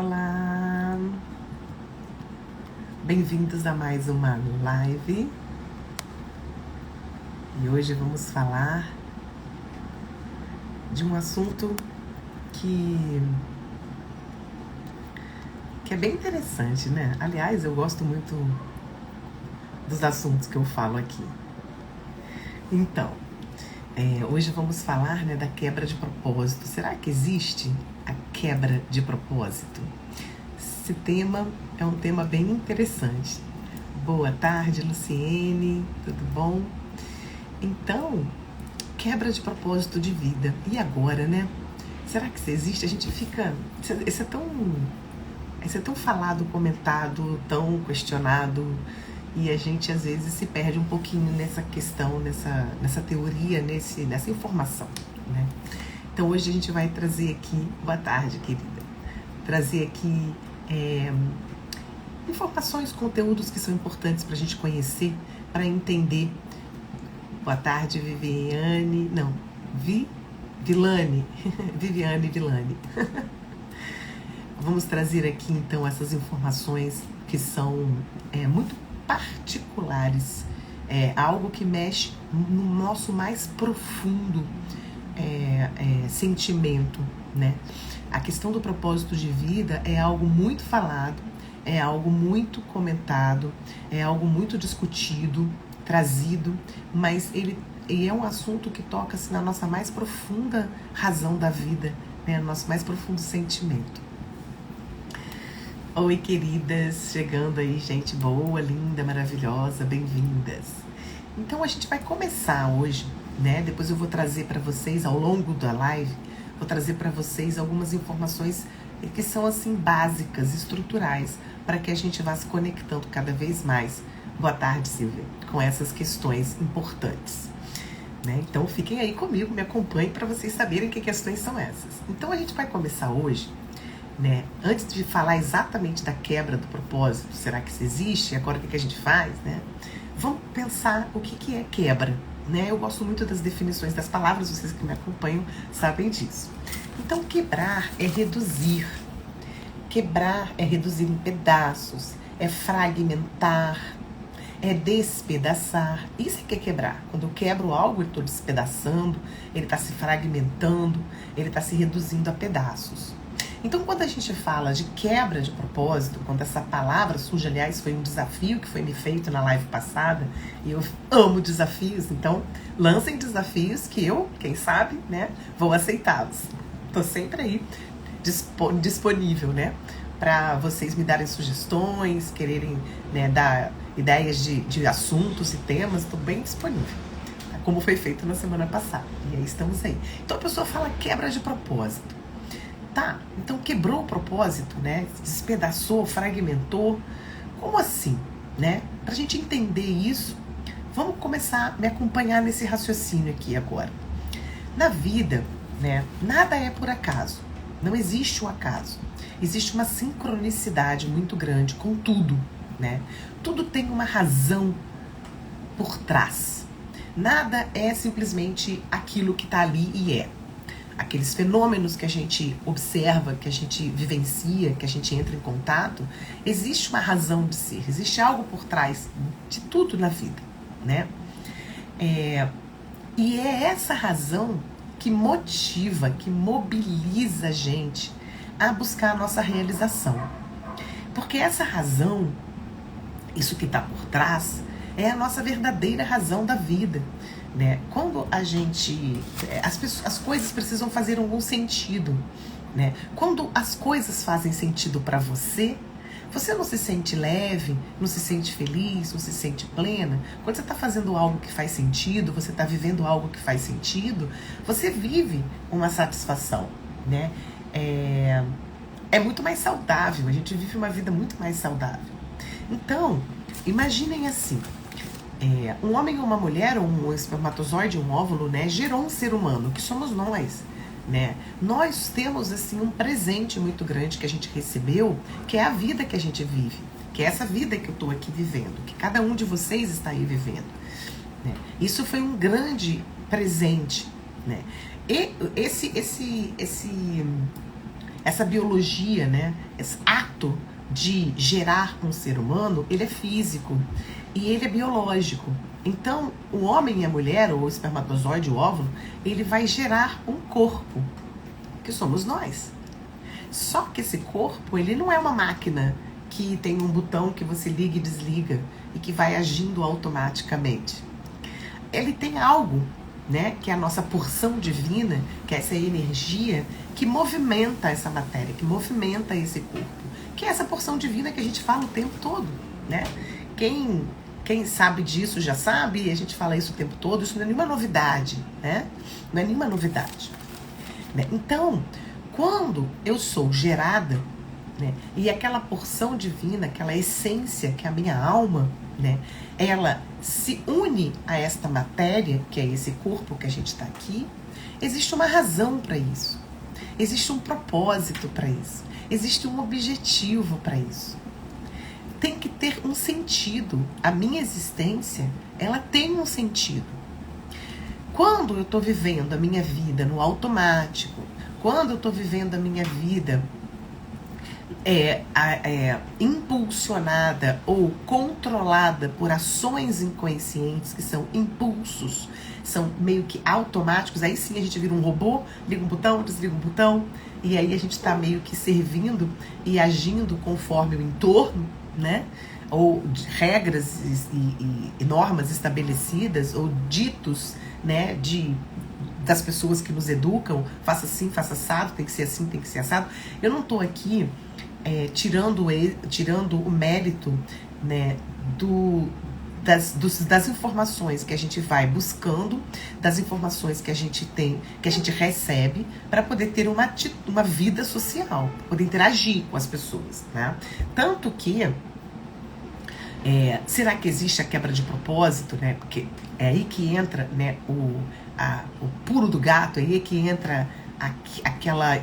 Olá! Bem-vindos a mais uma live. E hoje vamos falar de um assunto que é bem interessante, né? Aliás, eu gosto muito dos assuntos que eu falo aqui. Então, hoje vamos falar, né, da quebra de propósito. Será que existe a quebra de propósito? Esse tema é um tema bem interessante. Boa tarde, Luciene, tudo bom? Então, quebra de propósito de vida. E agora, né? Será que isso existe? A gente fica... Isso é tão falado, comentado, tão questionado, e a gente às vezes se perde um pouquinho nessa questão, nessa teoria, nessa informação, né? Então hoje a gente vai trazer aqui... Boa tarde, querida. Trazer aqui informações, conteúdos que são importantes para a gente conhecer, para entender. Boa tarde, Viviane. Não, Vilane. Viviane Vilane. Vamos trazer aqui então essas informações que são muito particulares, algo que mexe no nosso mais profundo sentimento, né? A questão do propósito de vida é algo muito falado, é algo muito comentado, é algo muito discutido, trazido, mas ele é um assunto que toca-se na nossa mais profunda razão da vida, né? No nosso mais profundo sentimento. Oi, queridas, chegando aí, gente boa, linda, maravilhosa, bem-vindas. Então a gente vai começar hoje, né? Depois eu vou trazer para vocês, ao longo da live, vou trazer para vocês algumas informações que são assim básicas, estruturais, para que a gente vá se conectando cada vez mais. Boa tarde, Silvia, com essas questões importantes, né? Então fiquem aí comigo, me acompanhem para vocês saberem que questões são essas. Então a gente vai começar hoje, né? Antes de falar exatamente da quebra do propósito, será que isso existe? Agora o que a gente faz, né? Vamos pensar o que é quebra, né? Eu gosto muito das definições das palavras, vocês que me acompanham sabem disso. Então, quebrar é reduzir. Quebrar é reduzir em pedaços, é fragmentar, é despedaçar. Isso é que é quebrar. Quando eu quebro algo, eu estou despedaçando, ele está se fragmentando, ele está se reduzindo a pedaços. Então, quando a gente fala de quebra de propósito, quando essa palavra surge, aliás, foi um desafio que foi me feito na live passada, e eu amo desafios, então lancem desafios que eu, quem sabe, né, vou aceitá-los. Estou sempre aí disponível, né, para vocês me darem sugestões, quererem, né, dar ideias de assuntos e temas, estou bem disponível, como foi feito na semana passada, e aí estamos aí. Então a pessoa fala quebra de propósito. Tá, então quebrou o propósito, né? Despedaçou, fragmentou. Como assim, né? Pra gente entender isso, vamos começar a me acompanhar nesse raciocínio aqui agora. Na vida, né? Nada é por acaso. Não existe um acaso. Existe uma sincronicidade muito grande com tudo, né? Tudo tem uma razão por trás. Nada é simplesmente aquilo que tá ali e é. Aqueles fenômenos que a gente observa, que a gente vivencia, que a gente entra em contato, existe uma razão de ser, existe algo por trás de tudo na vida, né? E é essa razão que motiva, que mobiliza a gente a buscar a nossa realização. Porque essa razão, isso que está por trás, é a nossa verdadeira razão da vida, né? Quando a gente... As coisas precisam fazer algum sentido, né? Quando as coisas fazem sentido para você, você não se sente leve, não se sente feliz, não se sente plena. Quando você está fazendo algo que faz sentido, você está vivendo algo que faz sentido, você vive uma satisfação, né? É muito mais saudável, a gente vive uma vida muito mais saudável. Então, imaginem assim, um homem ou uma mulher, um espermatozoide, um óvulo, né, gerou um ser humano, que somos nós, né? Nós temos assim um presente muito grande que a gente recebeu, que é a vida que a gente vive, que é essa vida que eu estou aqui vivendo, que cada um de vocês está aí vivendo, né? Isso foi um grande presente, né? E essa biologia, né? Esse ato de gerar um ser humano, ele é físico e ele é biológico. Então, o homem e a mulher, ou o espermatozoide, o óvulo, ele vai gerar um corpo, que somos nós. Só que esse corpo, ele não é uma máquina que tem um botão que você liga e desliga e que vai agindo automaticamente. Ele tem algo, né, que é a nossa porção divina, que é essa energia que movimenta essa matéria, que movimenta esse corpo, que é essa porção divina que a gente fala o tempo todo, né? Quem sabe disso já sabe, e a gente fala isso o tempo todo, isso não é nenhuma novidade, né? Não é nenhuma novidade. Né? Então, quando eu sou gerada, né, e aquela porção divina, aquela essência que é a minha alma, né, ela se une a esta matéria, que é esse corpo que a gente está aqui, existe uma razão para isso. Existe um propósito para isso. Existe um objetivo para isso. Tem que ter um sentido. A minha existência, ela tem um sentido. Quando eu estou vivendo a minha vida no automático, quando eu estou vivendo a minha vida impulsionada ou controlada por ações inconscientes, que são impulsos, são meio que automáticos, aí sim a gente vira um robô, liga um botão, desliga um botão, e aí a gente está meio que servindo e agindo conforme o entorno, né? Ou regras e normas estabelecidas, ou ditos, né, das pessoas que nos educam, faça assim, faça assado, tem que ser assim, tem que ser assado. Eu não estou aqui tirando o mérito, né, das informações que a gente vai buscando, das informações que a gente tem, que a gente recebe, para poder ter uma vida social, poder interagir com as pessoas, né? Tanto que será que existe a quebra de propósito, né? Porque é aí que entra, né, o puro do gato, é aí que entra aquela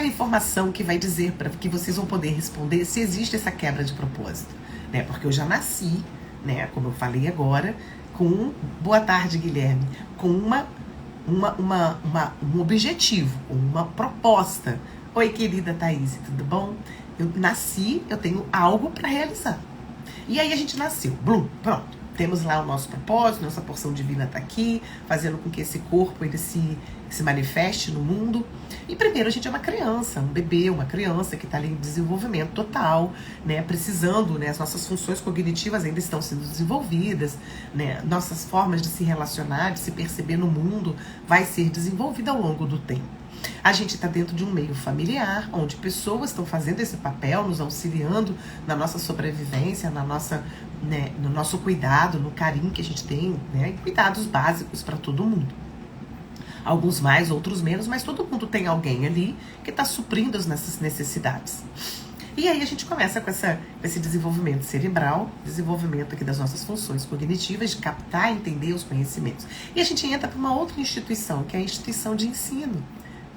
informação que vai dizer para que vocês vão poder responder se existe essa quebra de propósito, né? Porque eu já nasci, né, como eu falei agora, com boa tarde, Guilherme, com um objetivo, uma proposta. Oi, querida Thaís, tudo bom? Eu nasci, eu tenho algo para realizar. E aí a gente nasceu, blum, pronto. Temos lá o nosso propósito, nossa porção divina está aqui, fazendo com que esse corpo ele se manifeste no mundo. E primeiro a gente é uma criança, um bebê, uma criança que está ali em desenvolvimento total, né, precisando, né, as nossas funções cognitivas ainda estão sendo desenvolvidas, né, nossas formas de se relacionar, de se perceber no mundo, vai ser desenvolvida ao longo do tempo. A gente está dentro de um meio familiar, onde pessoas estão fazendo esse papel, nos auxiliando na nossa sobrevivência, né, no nosso cuidado, no carinho que a gente tem, né, cuidados básicos para todo mundo. Alguns mais, outros menos, mas todo mundo tem alguém ali que está suprindo as nossas necessidades. E aí a gente começa com esse desenvolvimento cerebral, desenvolvimento aqui das nossas funções cognitivas, de captar e entender os conhecimentos. E a gente entra para uma outra instituição, que é a instituição de ensino,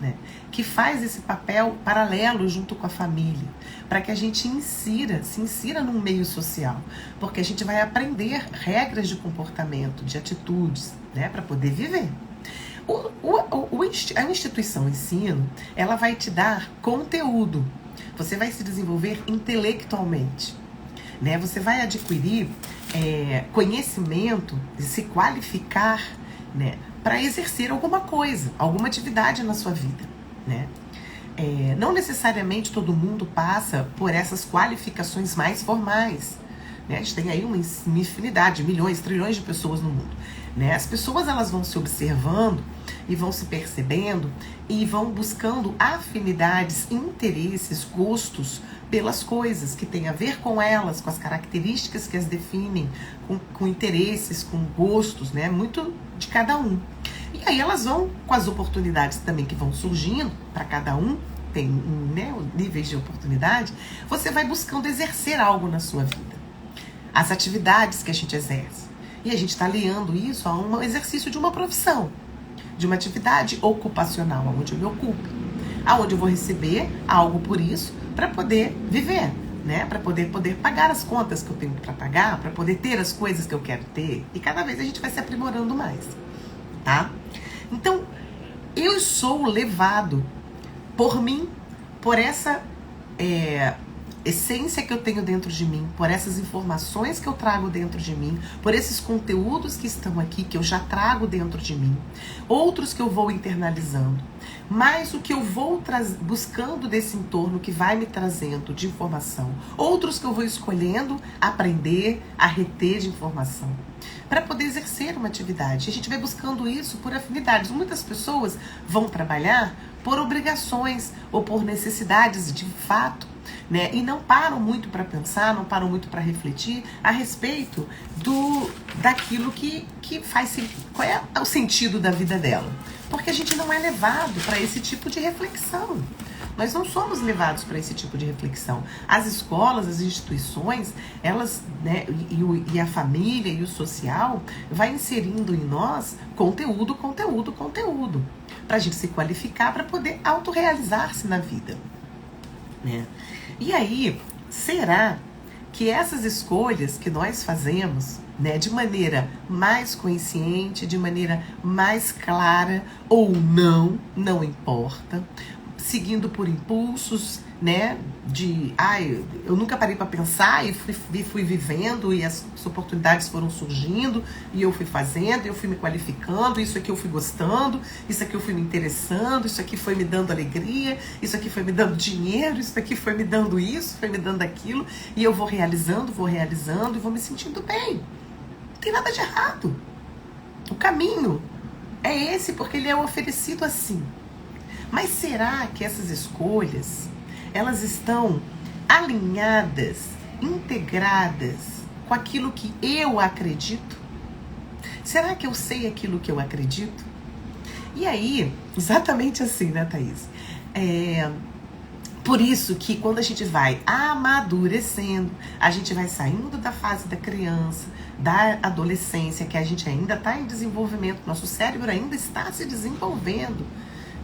né, que faz esse papel paralelo junto com a família, para que a gente se insira num meio social, porque a gente vai aprender regras de comportamento, de atitudes, né, para poder viver. A instituição ensino, ela vai te dar conteúdo, você vai se desenvolver intelectualmente, né, você vai adquirir conhecimento, se qualificar, né, para exercer alguma coisa, alguma atividade na sua vida, né? Não necessariamente todo mundo passa por essas qualificações mais formais, né? A gente tem aí uma infinidade, milhões, trilhões de pessoas no mundo, né? As pessoas elas vão se observando e vão se percebendo e vão buscando afinidades, interesses, gostos pelas coisas que têm a ver com elas, com as características que as definem, com interesses, com gostos, né? Muito de cada um. E aí elas vão, com as oportunidades também que vão surgindo, para cada um, tem, né, níveis de oportunidade, você vai buscando exercer algo na sua vida. As atividades que a gente exerce. E a gente está aliando isso a um exercício de uma profissão, de uma atividade ocupacional, onde eu me ocupo, aonde eu vou receber algo por isso para poder viver, né? Para poder pagar as contas que eu tenho para pagar, para poder ter as coisas que eu quero ter. E cada vez a gente vai se aprimorando mais, tá? Então, eu sou levado por mim, por essa essência que eu tenho dentro de mim, por essas informações que eu trago dentro de mim, por esses conteúdos que estão aqui, que eu já trago dentro de mim, outros que eu vou internalizando, mas o que eu vou buscando desse entorno que vai me trazendo de informação, outros que eu vou escolhendo aprender a reter de informação, para poder exercer uma atividade. A gente vai buscando isso por afinidades. Muitas pessoas vão trabalhar por obrigações ou por necessidades de fato, né? E não param muito para pensar, não param muito para refletir a respeito daquilo que faz, qual é o sentido da vida dela. Porque a gente não é levado para esse tipo de reflexão. Nós não somos levados para esse tipo de reflexão. As escolas, as instituições, elas, né, e a família e o social vai inserindo em nós conteúdo, para a gente se qualificar para poder autorrealizar-se na vida, né? E aí, será que essas escolhas que nós fazemos, né, de maneira mais consciente, de maneira mais clara ou não importa, seguindo por impulsos, né, eu nunca parei para pensar e fui vivendo e as oportunidades foram surgindo e eu fui fazendo, eu fui me qualificando, isso aqui eu fui gostando, isso aqui eu fui me interessando, isso aqui foi me dando alegria, isso aqui foi me dando dinheiro, isso aqui foi me dando isso, foi me dando aquilo, e eu vou realizando e vou me sentindo bem. Não tem nada de errado. O caminho é esse, porque ele é oferecido assim. Mas será que essas escolhas, elas estão alinhadas, integradas com aquilo que eu acredito? Será que eu sei aquilo que eu acredito? E aí, exatamente assim, né, Thaís? Por isso que quando a gente vai amadurecendo, a gente vai saindo da fase da criança, da adolescência, que a gente ainda está em desenvolvimento, nosso cérebro ainda está se desenvolvendo,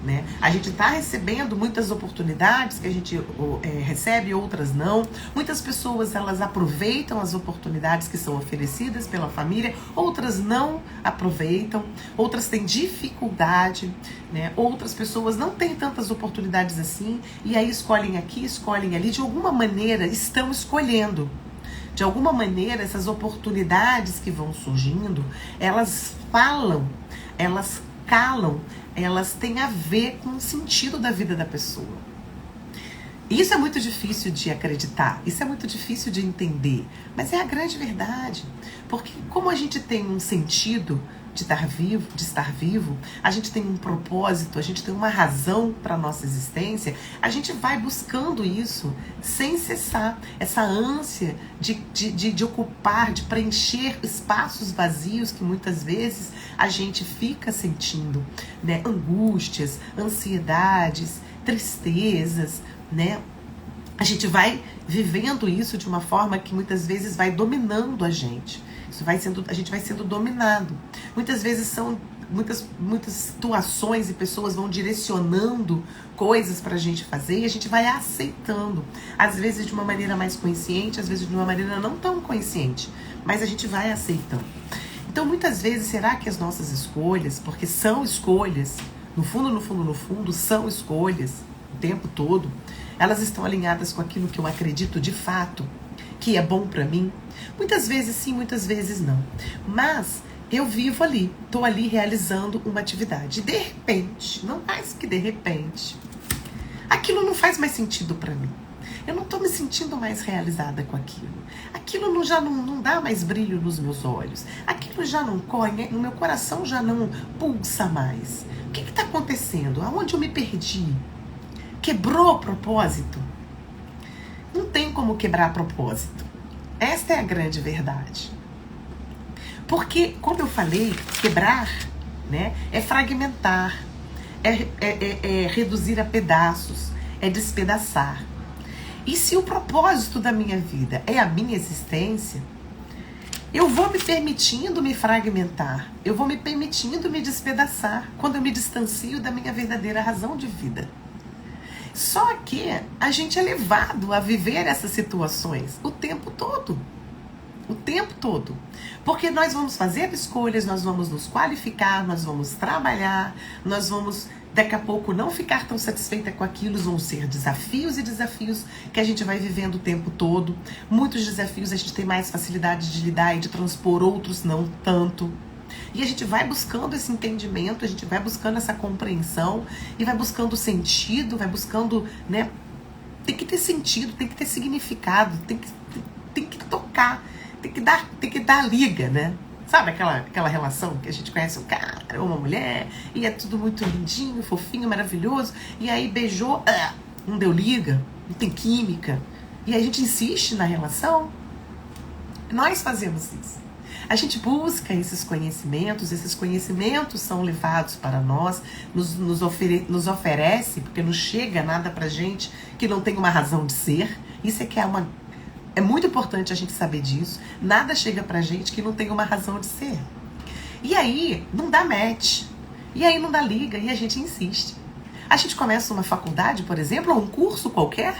né? A gente está recebendo muitas oportunidades que a gente recebe, outras não. Muitas pessoas, elas aproveitam as oportunidades que são oferecidas pela família, outras não aproveitam, outras têm dificuldade, né? Outras pessoas não têm tantas oportunidades assim, e aí escolhem aqui, escolhem ali, de alguma maneira estão escolhendo. De alguma maneira, essas oportunidades que vão surgindo, elas falam, elas calam, elas têm a ver com o sentido da vida da pessoa. Isso é muito difícil de acreditar, isso é muito difícil de entender, mas é a grande verdade. Porque como a gente tem um sentido de estar vivo, a gente tem um propósito, a gente tem uma razão para a nossa existência, a gente vai buscando isso sem cessar. Essa ânsia de ocupar, de preencher espaços vazios que muitas vezes a gente fica sentindo, né? Angústias, ansiedades, tristezas, né? A gente vai vivendo isso de uma forma que muitas vezes vai dominando a gente. A gente vai sendo dominado. Muitas vezes são muitas situações e pessoas vão direcionando coisas pra gente fazer e a gente vai aceitando. Às vezes de uma maneira mais consciente, às vezes de uma maneira não tão consciente, mas a gente vai aceitando. Então muitas vezes, será que as nossas escolhas, porque são escolhas, no fundo, são escolhas o tempo todo, elas estão alinhadas com aquilo que eu acredito de fato, que é bom pra mim? Muitas vezes sim, muitas vezes não. Mas eu vivo ali, tô ali realizando uma atividade. De repente, não mais que de repente, aquilo não faz mais sentido pra mim. Eu não tô me sentindo mais realizada com aquilo. Aquilo já não dá mais brilho nos meus olhos. Aquilo já não corre, no meu coração já não pulsa mais. O que tá acontecendo? Aonde eu me perdi? Quebrou o propósito? Não tem como quebrar propósito. Esta é a grande verdade. Porque, como eu falei, quebrar, né, é fragmentar, é reduzir a pedaços, é despedaçar. E se o propósito da minha vida é a minha existência, eu vou me permitindo me fragmentar, eu vou me permitindo me despedaçar quando eu me distancio da minha verdadeira razão de vida. Só que a gente é levado a viver essas situações o tempo todo. O tempo todo. Porque nós vamos fazer escolhas, nós vamos nos qualificar, nós vamos trabalhar, nós vamos daqui a pouco não ficar tão satisfeita com aquilo, vão ser desafios e desafios que a gente vai vivendo o tempo todo. Muitos desafios a gente tem mais facilidade de lidar e de transpor, outros não tanto. E a gente vai buscando esse entendimento, a gente vai buscando essa compreensão e vai buscando sentido, vai buscando, né? Tem que ter sentido, tem que ter significado, tem que tocar, tem que dar liga, né? Sabe aquela relação que a gente conhece um cara ou uma mulher e é tudo muito lindinho, fofinho, maravilhoso, e aí beijou, não deu liga, não tem química, e aí a gente insiste na relação. Nós fazemos isso. A gente busca esses conhecimentos são levados para nós, nos oferece, porque não chega nada pra gente que não tem uma razão de ser. Isso é que é muito importante a gente saber disso. Nada chega pra gente que não tem uma razão de ser. E aí, não dá match. E aí não dá liga, e a gente insiste. A gente começa uma faculdade, por exemplo, ou um curso qualquer,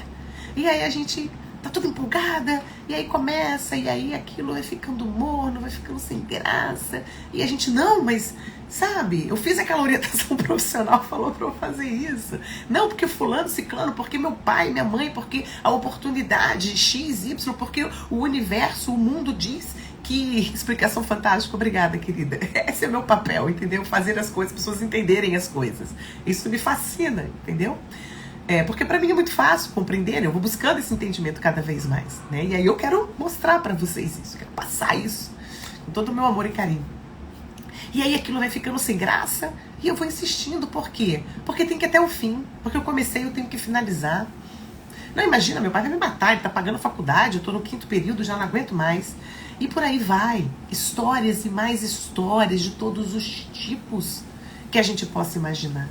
e aí a gente tá toda empolgada, e aí começa, e aí aquilo vai ficando morno, vai ficando sem graça, e a gente, não, mas, sabe, eu fiz aquela orientação profissional, falou pra eu fazer isso, não, porque fulano, ciclano, porque meu pai, minha mãe, porque a oportunidade X, Y, porque o universo, o mundo diz que... Explicação fantástica, obrigada, querida. Esse é meu papel, entendeu? Fazer as coisas, as pessoas entenderem as coisas. Isso me fascina, entendeu? Porque pra mim é muito fácil compreender, eu vou buscando esse entendimento cada vez mais, né? E aí eu quero mostrar pra vocês isso, quero passar isso com todo o meu amor e carinho. E aí aquilo vai ficando sem graça e eu vou insistindo, por quê? Porque tem que ir até o fim, porque eu comecei, eu tenho que finalizar. Não, imagina, meu pai vai me matar, ele tá pagando faculdade, eu tô no 5º período, já não aguento mais. E por aí vai, histórias e mais histórias de todos os tipos que a gente possa imaginar.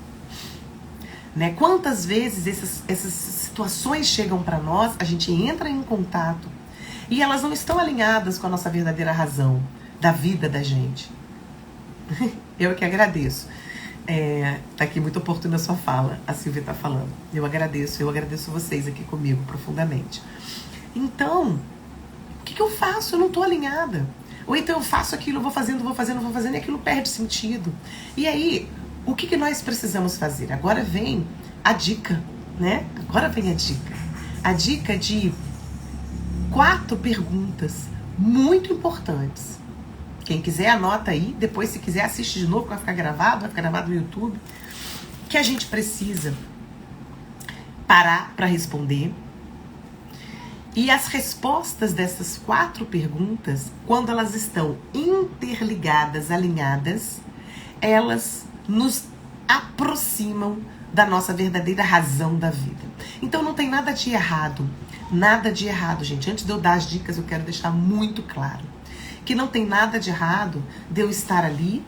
Né? Quantas vezes essas situações chegam para nós, a gente entra em contato e elas não estão alinhadas com a nossa verdadeira razão da vida da gente. Eu que agradeço. Tá aqui muito oportuna a sua fala, a Silvia tá falando. Eu agradeço vocês aqui comigo profundamente. Então, o que eu faço? Eu não tô alinhada. Ou então eu faço aquilo, vou fazendo e aquilo perde sentido. E aí, o que nós precisamos fazer? Agora vem a dica, né? Agora vem a dica. A dica de 4 perguntas muito importantes. Quem quiser anota aí, depois se quiser assiste de novo, vai ficar gravado no YouTube. Que a gente precisa parar para responder. E as respostas dessas 4 perguntas, quando elas estão interligadas, alinhadas, elas nos aproximam da nossa verdadeira razão da vida. Então não tem nada de errado, gente. Antes de eu dar as dicas, eu quero deixar muito claro que não tem nada de errado de eu estar ali,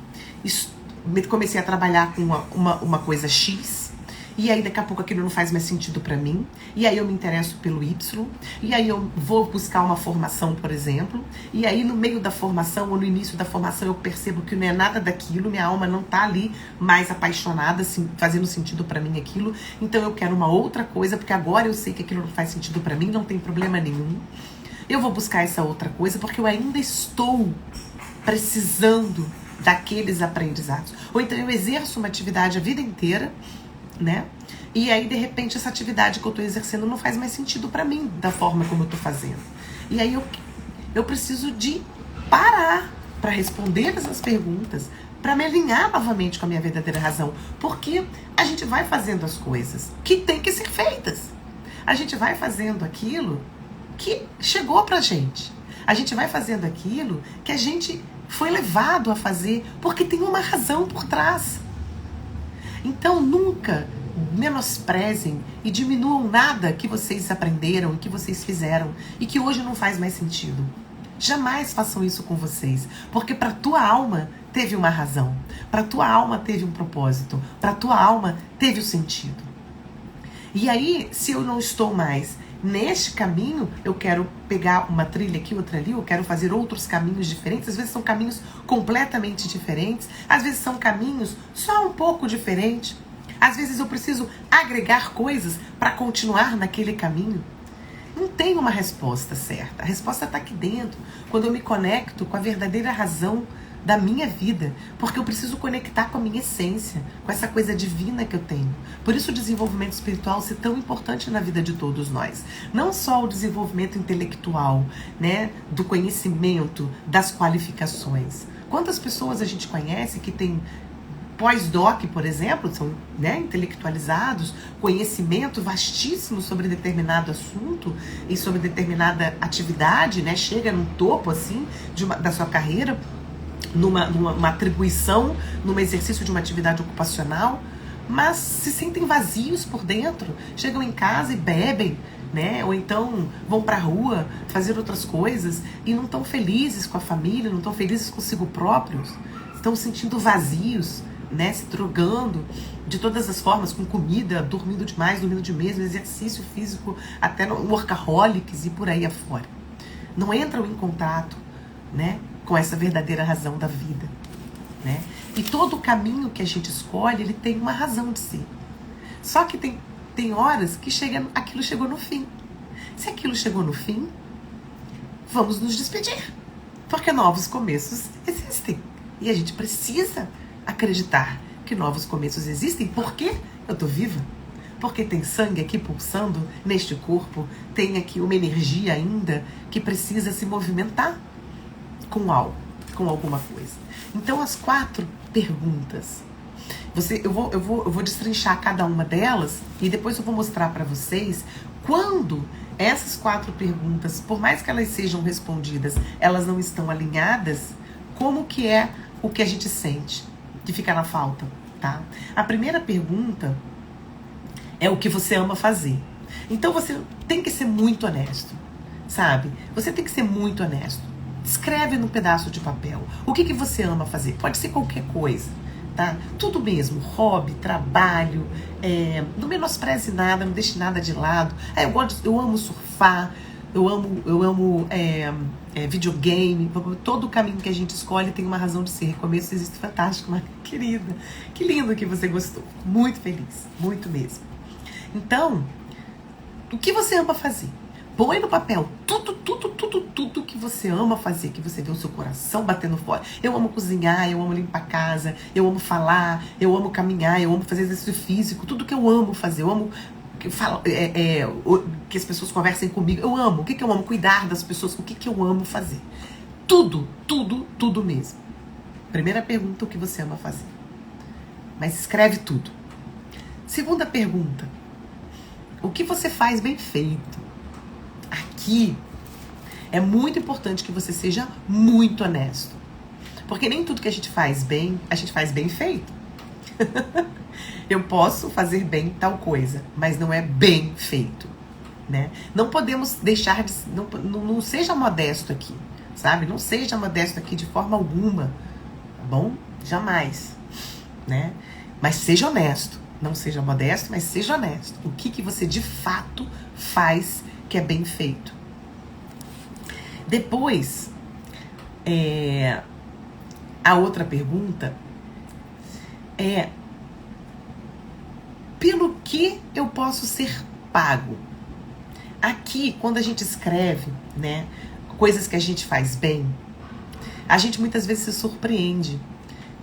comecei a trabalhar com uma coisa X, e aí daqui a pouco aquilo não faz mais sentido pra mim, e aí eu me interesso pelo Y, e aí eu vou buscar uma formação, por exemplo, e aí no meio da formação ou no início da formação eu percebo que não é nada daquilo, minha alma não tá ali mais apaixonada, assim, fazendo sentido pra mim aquilo, então eu quero uma outra coisa, porque agora eu sei que aquilo não faz sentido pra mim, não tem problema nenhum. Eu vou buscar essa outra coisa porque eu ainda estou precisando daqueles aprendizados. Ou então eu exerço uma atividade a vida inteira, né? E aí, de repente, essa atividade que eu estou exercendo não faz mais sentido para mim, da forma como eu estou fazendo. E aí eu preciso de parar para responder essas perguntas, para me alinhar novamente com a minha verdadeira razão. Porque a gente vai fazendo as coisas que tem que ser feitas. A gente vai fazendo aquilo que chegou pra gente. A gente vai fazendo aquilo que a gente foi levado a fazer porque tem uma razão por trás. Então nunca menosprezem e diminuam nada que vocês aprenderam e que vocês fizeram e que hoje não faz mais sentido. Jamais façam isso com vocês, porque para tua alma teve uma razão, para tua alma teve um propósito, para tua alma teve o sentido. E aí, se eu não estou mais neste caminho, eu quero pegar uma trilha aqui, outra ali, eu quero fazer outros caminhos diferentes. Às vezes são caminhos completamente diferentes, às vezes são caminhos só um pouco diferentes. Às vezes eu preciso agregar coisas para continuar naquele caminho. Não tem uma resposta certa. A resposta está aqui dentro, quando eu me conecto com a verdadeira razão da minha vida, porque eu preciso conectar com a minha essência, com essa coisa divina que eu tenho. Por isso o desenvolvimento espiritual é tão importante na vida de todos nós. Não só o desenvolvimento intelectual, né, do conhecimento, das qualificações. Quantas pessoas a gente conhece que tem pós-doc, por exemplo, são, né, intelectualizados, conhecimento vastíssimo sobre determinado assunto e sobre determinada atividade, né, chega no topo assim da sua carreira, numa atribuição, num exercício de uma atividade ocupacional, mas se sentem vazios por dentro, chegam em casa e bebem, né? Ou então vão pra rua fazer outras coisas e não estão felizes com a família, não estão felizes consigo próprios, estão se sentindo vazios, né? Se drogando de todas as formas, com comida, dormindo demais, dormindo de mesmo, exercício físico, até no workaholics e por aí afora. Não entram em contato, né, com essa verdadeira razão da vida, né? E todo o caminho que a gente escolhe, ele tem uma razão de ser. Só que tem horas que aquilo chegou no fim. Se aquilo chegou no fim, vamos nos despedir, porque novos começos existem. E a gente precisa acreditar que novos começos existem, porque eu tô viva. Porque tem sangue aqui pulsando neste corpo, tem aqui uma energia ainda que precisa se movimentar com algo, com alguma coisa. Então, as 4 perguntas. Eu vou destrinchar cada uma delas e depois eu vou mostrar para vocês quando essas 4 perguntas, por mais que elas sejam respondidas, elas não estão alinhadas, como que é o que a gente sente, que fica na falta, tá? A primeira pergunta é o que você ama fazer. Então você tem que ser muito honesto, sabe? Você tem que ser muito honesto. Escreve num pedaço de papel o que você ama fazer. Pode ser qualquer coisa, tá? Tudo mesmo, hobby, trabalho, não menospreze nada, não deixe nada de lado. Eu amo surfar, eu amo videogame. Todo o caminho que a gente escolhe tem uma razão de ser. Recomeço existe, fantástico, mas querida, que lindo que você gostou. Muito feliz, muito mesmo. Então, o que você ama fazer? Põe no papel tudo que você ama fazer, que você vê o seu coração batendo fora. Eu amo cozinhar, eu amo limpar a casa, eu amo falar, eu amo caminhar, eu amo fazer exercício físico, tudo que eu amo fazer, eu amo que as pessoas conversem comigo, eu amo. O que eu amo? Cuidar das pessoas, o que eu amo fazer. Tudo mesmo. Primeira pergunta, o que você ama fazer. Mas escreve tudo. Segunda pergunta, o que você faz bem feito? Aqui é muito importante que você seja muito honesto. Porque nem tudo que a gente faz bem feito. Eu posso fazer bem tal coisa, mas não é bem feito, né? Não podemos deixar de... Não seja modesto aqui, sabe? Não seja modesto aqui de forma alguma, tá bom? Jamais, né? Mas seja honesto. Não seja modesto, mas seja honesto. O que você de fato faz que é bem feito. Depois, a outra pergunta é: pelo que eu posso ser pago? Aqui, quando a gente escreve, né, coisas que a gente faz bem, a gente muitas vezes se surpreende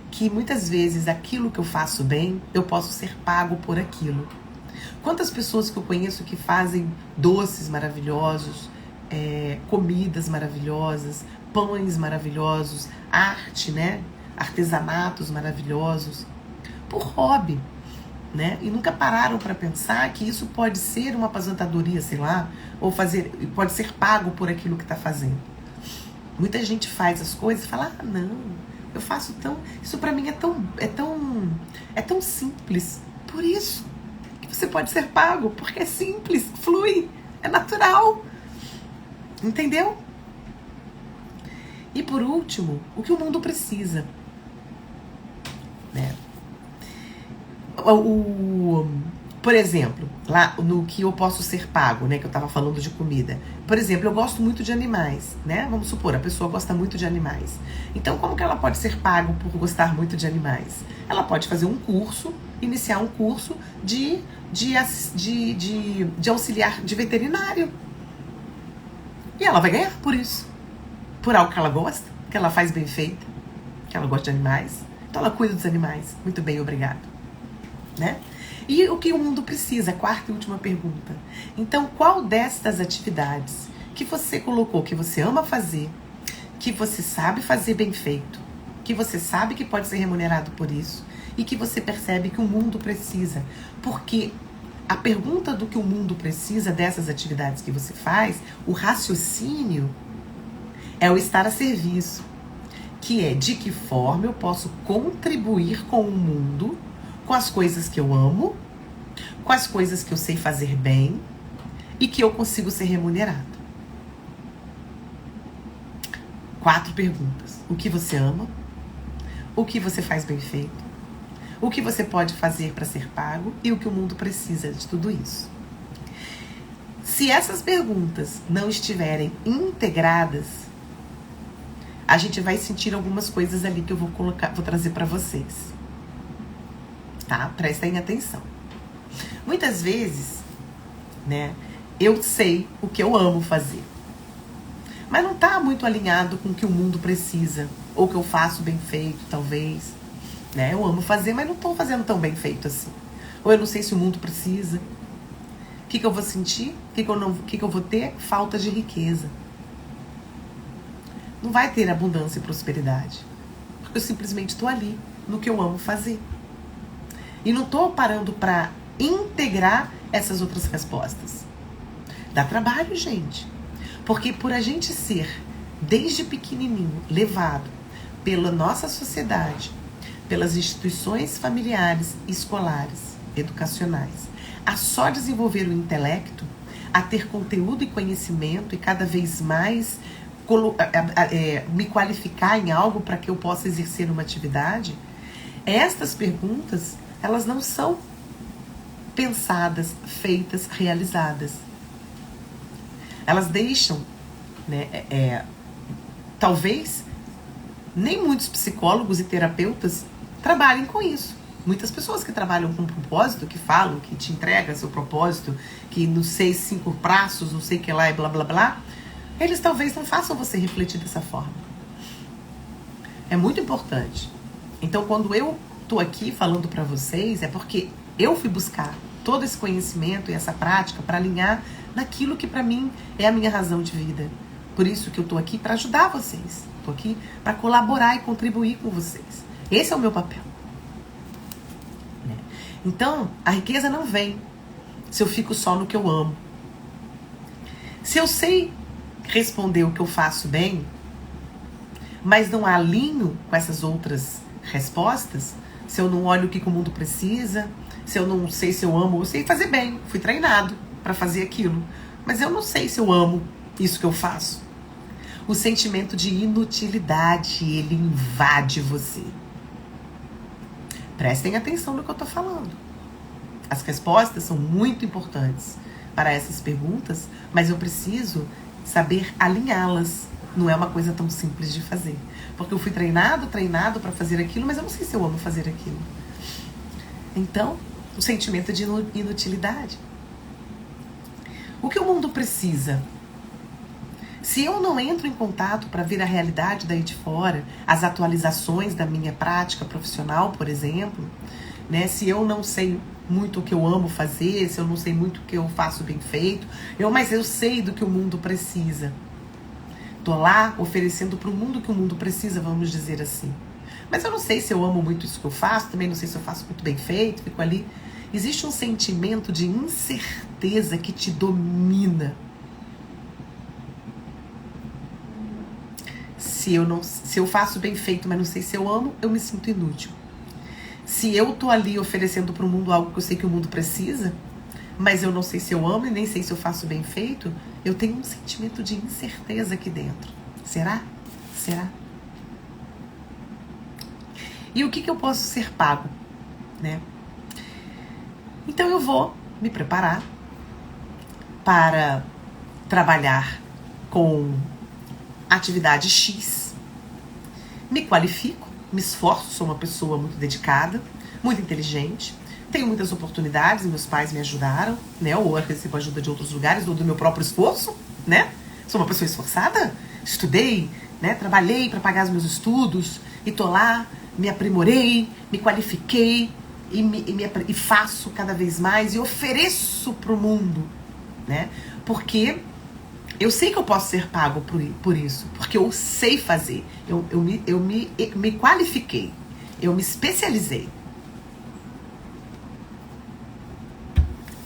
que muitas vezes aquilo que eu faço bem, eu posso ser pago por aquilo. Quantas pessoas que eu conheço que fazem doces maravilhosos, comidas maravilhosas, pães maravilhosos, arte, né? Artesanatos maravilhosos, por hobby, né? E nunca pararam para pensar que isso pode ser uma aposentadoria, sei lá, ou pode ser pago por aquilo que está fazendo. Muita gente faz as coisas e fala: ah, não, eu faço isso para mim é tão simples. Por isso que você pode ser pago, porque é simples, flui, é natural. Entendeu? E por último, o que o mundo precisa, né? Por exemplo, lá no que eu posso ser pago, né? Que eu tava falando de comida. Por exemplo, eu gosto muito de animais, né? Vamos supor, a pessoa gosta muito de animais. Então, como que ela pode ser pago por gostar muito de animais? Ela pode fazer um curso, iniciar um curso de auxiliar de veterinário. E ela vai ganhar por isso. Por algo que ela gosta, que ela faz bem feito. que ela gosta de animais. Então ela cuida dos animais. Muito bem, obrigado. Né? E o que o mundo precisa? Quarta e última pergunta. Então, qual destas atividades que você colocou, que você ama fazer, que você sabe fazer bem feito, que você sabe que pode ser remunerado por isso e que você percebe que o mundo precisa? Porque a pergunta do que o mundo precisa dessas atividades que você faz, o raciocínio é o estar a serviço, que é de que forma eu posso contribuir com o mundo, com as coisas que eu amo, com as coisas que eu sei fazer bem e que eu consigo ser remunerado. 4 perguntas. O que você ama? O que você faz bem feito? O que você pode fazer para ser pago? E o que o mundo precisa de tudo isso? Se essas perguntas não estiverem integradas, a gente vai sentir algumas coisas ali que eu vou trazer para vocês. Tá? Prestem atenção. Muitas vezes, né, eu sei o que eu amo fazer, mas não tá muito alinhado com o que o mundo precisa, ou que eu faço bem feito, talvez. Né? Eu amo fazer, mas não tô fazendo tão bem feito assim. Ou eu não sei se o mundo precisa. O que eu vou sentir? O que eu vou ter? Falta de riqueza. Não vai ter abundância e prosperidade. Porque eu simplesmente estou ali, no que eu amo fazer. E não estou parando para integrar essas outras respostas. Dá trabalho, gente. Porque por a gente ser, desde pequenininho, levado pela nossa sociedade, pelas instituições familiares, escolares, educacionais, a só desenvolver o intelecto, a ter conteúdo e conhecimento e cada vez mais me qualificar em algo para que eu possa exercer uma atividade, estas perguntas, elas não são pensadas, feitas, realizadas. Elas deixam, né, talvez nem muitos psicólogos e terapeutas trabalhem com isso. Muitas pessoas que trabalham com propósito, que falam, que te entrega seu propósito, que nos 5 passos, não sei o que lá e blá blá blá, eles talvez não façam você refletir dessa forma. É muito importante. Então, quando eu tô aqui falando para vocês, é porque eu fui buscar todo esse conhecimento e essa prática para alinhar naquilo que para mim é a minha razão de vida. Por isso que eu tô aqui para ajudar vocês. Tô aqui para colaborar e contribuir com vocês. Esse é o meu papel. Então, a riqueza não vem se eu fico só no que eu amo. Se eu sei responder o que eu faço bem, mas não alinho com essas outras respostas, se eu não olho o que o mundo precisa, se eu não sei se eu amo, eu sei fazer bem, fui treinado para fazer aquilo, mas eu não sei se eu amo isso que eu faço. O sentimento de inutilidade, ele invade você. Prestem atenção no que eu tô falando. As respostas são muito importantes para essas perguntas, mas eu preciso saber alinhá-las. Não é uma coisa tão simples de fazer. Porque eu fui treinado para fazer aquilo, mas eu não sei se eu amo fazer aquilo. Então, o sentimento de inutilidade. O que o mundo precisa? Se eu não entro em contato para ver a realidade daí de fora, as atualizações da minha prática profissional, por exemplo, né? Se eu não sei muito o que eu amo fazer, se eu não sei muito o que eu faço bem feito, mas eu sei do que o mundo precisa. Tô lá oferecendo para o mundo o que o mundo precisa, vamos dizer assim. Mas eu não sei se eu amo muito isso que eu faço, também não sei se eu faço muito bem feito, fico ali. Existe um sentimento de incerteza que te domina. Se eu faço bem feito, mas não sei se eu amo, eu me sinto inútil. Se eu tô ali oferecendo para o mundo algo que eu sei que o mundo precisa, mas eu não sei se eu amo e nem sei se eu faço bem feito, eu tenho um sentimento de incerteza aqui dentro. Será? Será? E o que eu posso ser pago, né? Então eu vou me preparar para trabalhar com atividade X, me qualifico, me esforço, sou uma pessoa muito dedicada, muito inteligente, tenho muitas oportunidades, meus pais me ajudaram, né? Ou eu recebo ajuda de outros lugares, ou do meu próprio esforço, né? Sou uma pessoa esforçada, estudei, né? Trabalhei para pagar os meus estudos e tô lá, me aprimorei, me qualifiquei e faço cada vez mais e ofereço para o mundo, né? Porque eu sei que eu posso ser pago por isso, porque eu sei fazer, eu me qualifiquei, eu me especializei.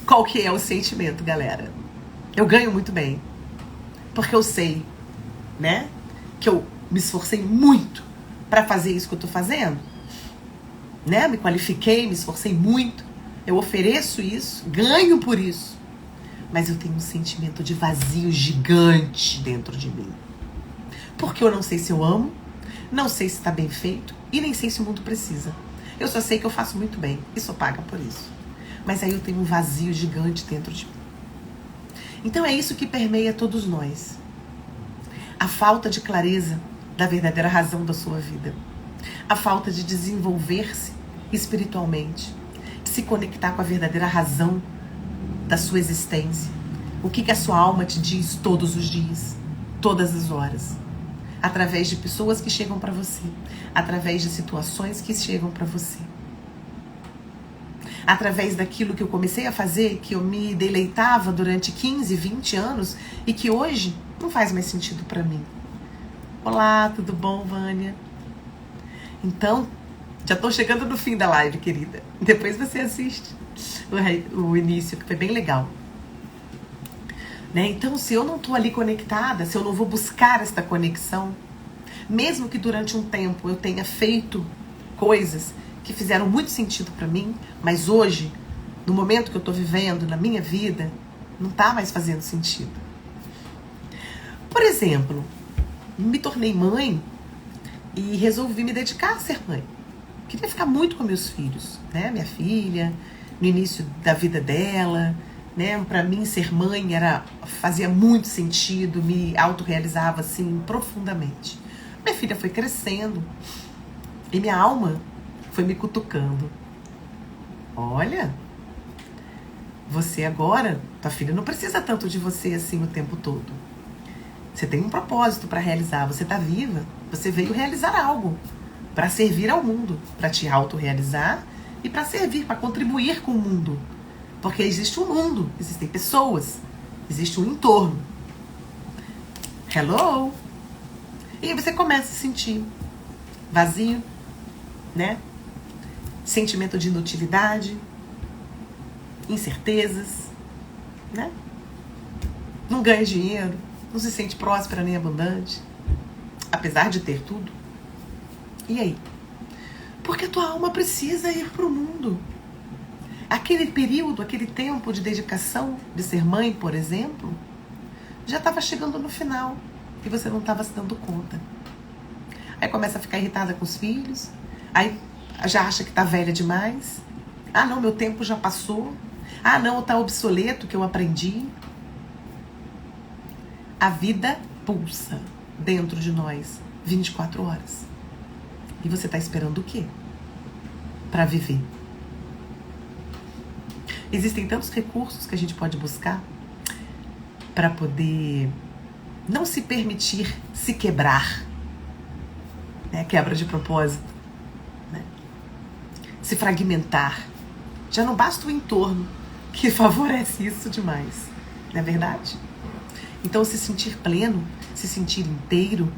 Qual que é o sentimento, galera? Eu ganho muito bem, porque eu sei, né, que eu me esforcei muito para fazer isso que eu tô fazendo, né? Me qualifiquei, me esforcei muito, eu ofereço isso, ganho por isso, mas eu tenho um sentimento de vazio gigante dentro de mim, porque eu não sei se eu amo, não sei se está bem feito e nem sei se o mundo precisa. Eu só sei que eu faço muito bem e sou paga por isso, mas aí eu tenho um vazio gigante dentro de mim. Então é isso que permeia todos nós. A falta de clareza da verdadeira razão da sua vida. A falta de desenvolver-se espiritualmente. De se conectar com a verdadeira razão da sua existência. O que a sua alma te diz todos os dias, todas as horas. Através de pessoas que chegam para você. Através de situações que chegam para você. Através daquilo que eu comecei a fazer, que eu me deleitava durante 15, 20 anos e que hoje não faz mais sentido para mim. Olá, tudo bom, Vânia? Então, já tô chegando no fim da live, querida. Depois você assiste o início, que foi bem legal. Né? Então, se eu não tô ali conectada, se eu não vou buscar esta conexão, mesmo que durante um tempo eu tenha feito coisas que fizeram muito sentido para mim, mas hoje, no momento que eu tô vivendo, na minha vida, não tá mais fazendo sentido. Por exemplo, me tornei mãe e resolvi me dedicar a ser mãe. Queria ficar muito com meus filhos, né? Minha filha, no início da vida dela, né? Para mim ser mãe fazia muito sentido, me autorrealizava assim profundamente. Minha filha foi crescendo e minha alma foi me cutucando. Olha, você agora, tua filha não precisa tanto de você assim o tempo todo. Você tem um propósito para realizar, você tá viva, você veio realizar algo, para servir ao mundo, para te autorrealizar e para servir, para contribuir com o mundo. Porque existe um mundo, existem pessoas, existe um entorno. Hello? E aí você começa a sentir vazio, né? Sentimento de inutilidade, incertezas, né? Não ganha dinheiro, não se sente próspera nem abundante, apesar de ter tudo. E aí? Porque a tua alma precisa ir para o mundo. Aquele período, aquele tempo de dedicação de ser mãe, por exemplo, já estava chegando no final e você não estava se dando conta. Aí começa a ficar irritada com os filhos, aí já acha que está velha demais. Ah, não, meu tempo já passou. Ah, não, está obsoleto que eu aprendi. A vida pulsa dentro de nós 24 horas. E você está esperando o quê? Para viver. Existem tantos recursos que a gente pode buscar para poder não se permitir se quebrar. Né? Quebra de propósito. Né? Se fragmentar. Já não basta o entorno que favorece isso demais. Não é verdade? Então, se sentir pleno, se sentir inteiro,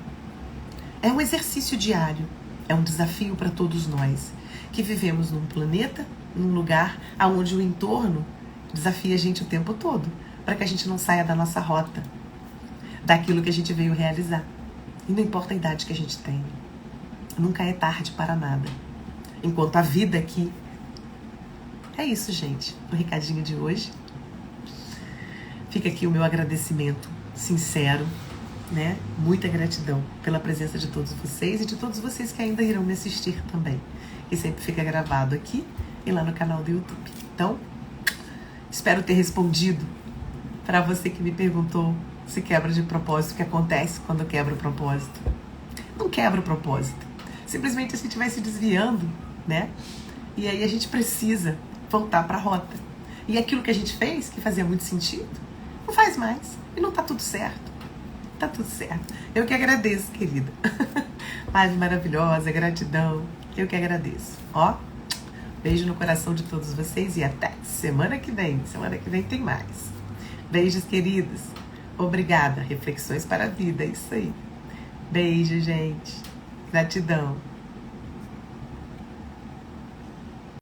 é um exercício diário, é um desafio para todos nós, que vivemos num planeta, num lugar onde o entorno desafia a gente o tempo todo, para que a gente não saia da nossa rota, daquilo que a gente veio realizar. E não importa a idade que a gente tem, nunca é tarde para nada. Enquanto a vida aqui. É isso, gente, o recadinho de hoje. Fica aqui o meu agradecimento sincero, né? Muita gratidão pela presença de todos vocês e de todos vocês que ainda irão me assistir também. E sempre fica gravado aqui e lá no canal do YouTube. Então, espero ter respondido para você que me perguntou se quebra de propósito, o que acontece quando quebra o propósito. Não quebra o propósito. Simplesmente a gente vai se desviando, né? E aí a gente precisa voltar para a rota. E aquilo que a gente fez, que fazia muito sentido, não faz mais. E não tá tudo certo. Tá tudo certo. Eu que agradeço, querida. Live maravilhosa, gratidão. Eu que agradeço. Ó, beijo no coração de todos vocês e até semana que vem. Semana que vem tem mais. Beijos, queridos. Obrigada. Reflexões para a vida, é isso aí. Beijo, gente. Gratidão.